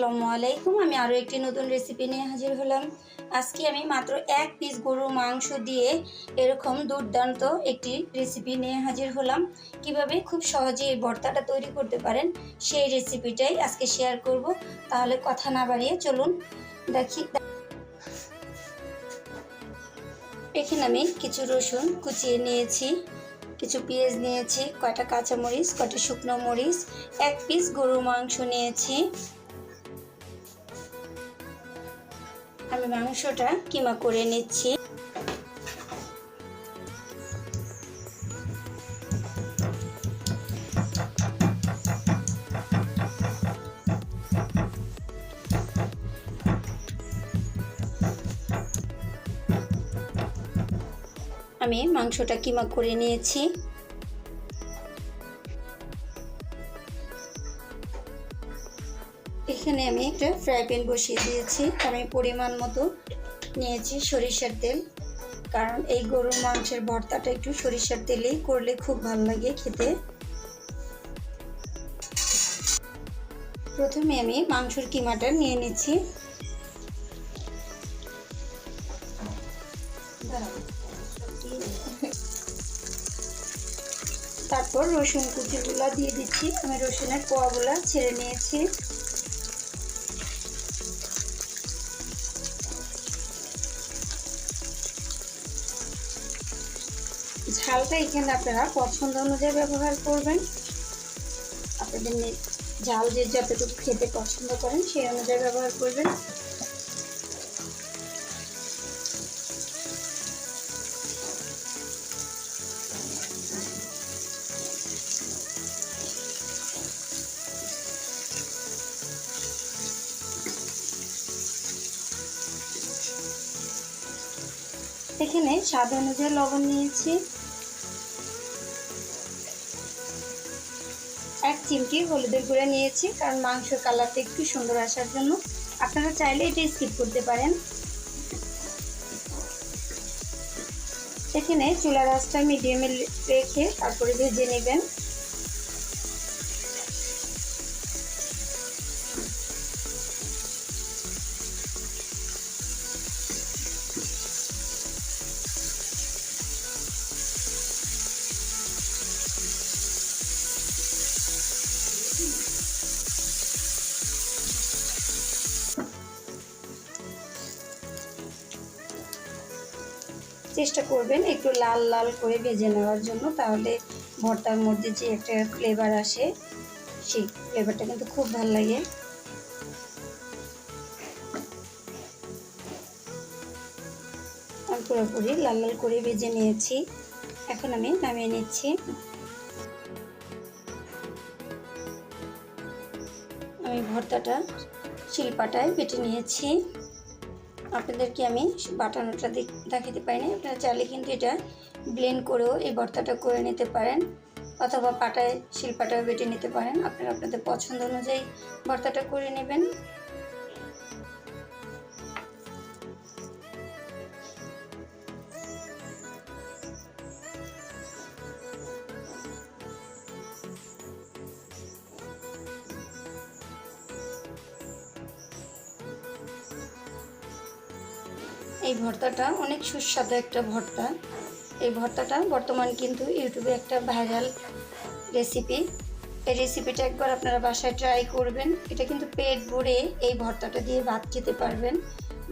আসসালামু আলাইকুম। আমি আরও একটি নতুন রেসিপি নিয়ে হাজির হলাম। আজকে আমি মাত্র এক পিস গরুর মাংস দিয়ে এরকম দুর্দান্ত একটি রেসিপি নিয়ে হাজির হলাম। কিভাবে খুব সহজে এই ভর্তাটা তৈরি করতে পারেন সেই রেসিপিটাই আজকে শেয়ার করব। তাহলে কথা না বাড়িয়ে চলুন দেখি। এখানে আমি কিছু রসুন কুচিয়ে নিয়েছি, কিছু পেঁয়াজ নিয়েছি, কয়টা কাঁচামরিচ, কয়টা শুকনো মরিচ, এক পিস গরুর মাংস নিয়েছি। আমি মাংসটা কিমা করে নিচ্ছি। আমি মাংসটা কিমা করে নিয়েছি। এখানে আমি একটা ফ্রাই প্যান বসিয়ে দিয়েছি। আমি পরিমাণ মতো নিয়েছি সরিষার তেল, কারণ এই গরুর মাংসের ভর্তাটা একটু সরিষার তেলেই করলে খুব ভালো লাগে খেতে। প্রথমে আমি মাংসের কিমাটা নিয়ে নিচ্ছি। তারপর রসুন কুচিগুলো দিয়ে দিচ্ছি। আমি রসুনের কোয়াগুলো ছেড়ে নিয়েছি। ঝালটা এখানে আপনারা পছন্দ অনুযায়ী ব্যবহার করবেন। আপনাদের ঝাল যে যতটুকু খেতে পছন্দ করেন সেই অনুযায়ী ব্যবহার করবেন। এখানে স্বাদ অনুযায়ী লবণ নিয়েছি। এক চিমটি হলুদের গুঁড়া নিয়েছি, কারণ মাংসের কালারটা একটু সুন্দর আসার জন্য। আপনারা চাইলে এটা স্কিপ করতে পারেন। এখানে চুলার আঁচটা মিডিয়ামে রেখে তারপরে ভেজে নেবেন। চেষ্টা করবেন একটু লাল লাল করে ভেজে নেওয়ার জন্য, তাহলে ভর্তার মধ্যে যে একটা ফ্লেভার আসে সেই ফ্লেভারটা কিন্তু খুব ভালো লাগে। আমি পুরোপুরি লাল লাল করে ভেজে নিয়েছি। এখন আমি নামিয়ে নিচ্ছি। আমি ভর্তাটা শিলপাটায় বেটে নিয়েছি। আপনাদেরকে আমি বাটানোটা দেখাতে পারিনি। আপনারা চাইলে কিন্তু এটা ব্লেন্ড করেও এই ভর্তাটা করে নিতে পারেন, অথবা পাটায় শিলপাটায় বেটে নিতে পারেন। আপনারা আপনাদের পছন্দ অনুযায়ী ভর্তাটা করে নেবেন। এই ভর্তাটা অনেক সুস্বাদু একটা ভর্তা। এই ভর্তাটা বর্তমান কিন্তু ইউটিউবে একটা ভাইরাল রেসিপি। এই রেসিপিটা একবার আপনারা বাসায় ট্রাই করবেন। এটা কিন্তু পেট ভরে এই ভর্তাটা দিয়ে ভাত খেতে পারবেন।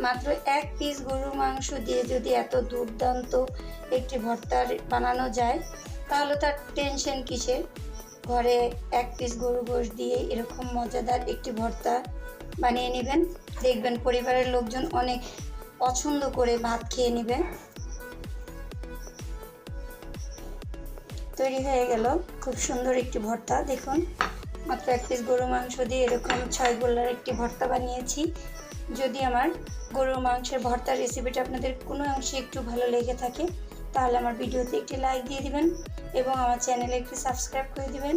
মাত্র এক পিস গরুর মাংস দিয়ে যদি এত দুর্দান্ত একটি ভর্তা বানানো যায়, তাহলে তার টেনশন কিসের। ঘরে এক পিস গরু গোশত দিয়ে এরকম মজাদার একটি ভর্তা বানিয়ে নেবেন, দেখবেন পরিবারের লোকজন অনেক পছন্দ করে ভাত খেয়ে নেবে। তৈরি হয়ে গেল খুব সুন্দর একটি ভর্তা। দেখুন, মাত্র এক পিস গরুর মাংস দিয়ে এরকম 6 গোল্লার একটি ভর্তা বানিয়েছি। যদি আমার গরুর মাংসের ভর্তার রেসিপিটা আপনাদের কোনো অংশে একটু ভালো লেগে থাকে, তাহলে আমার ভিডিওতে একটি লাইক দিয়ে দিবেন এবং আমার চ্যানেলে একটি সাবস্ক্রাইব করে দিবেন।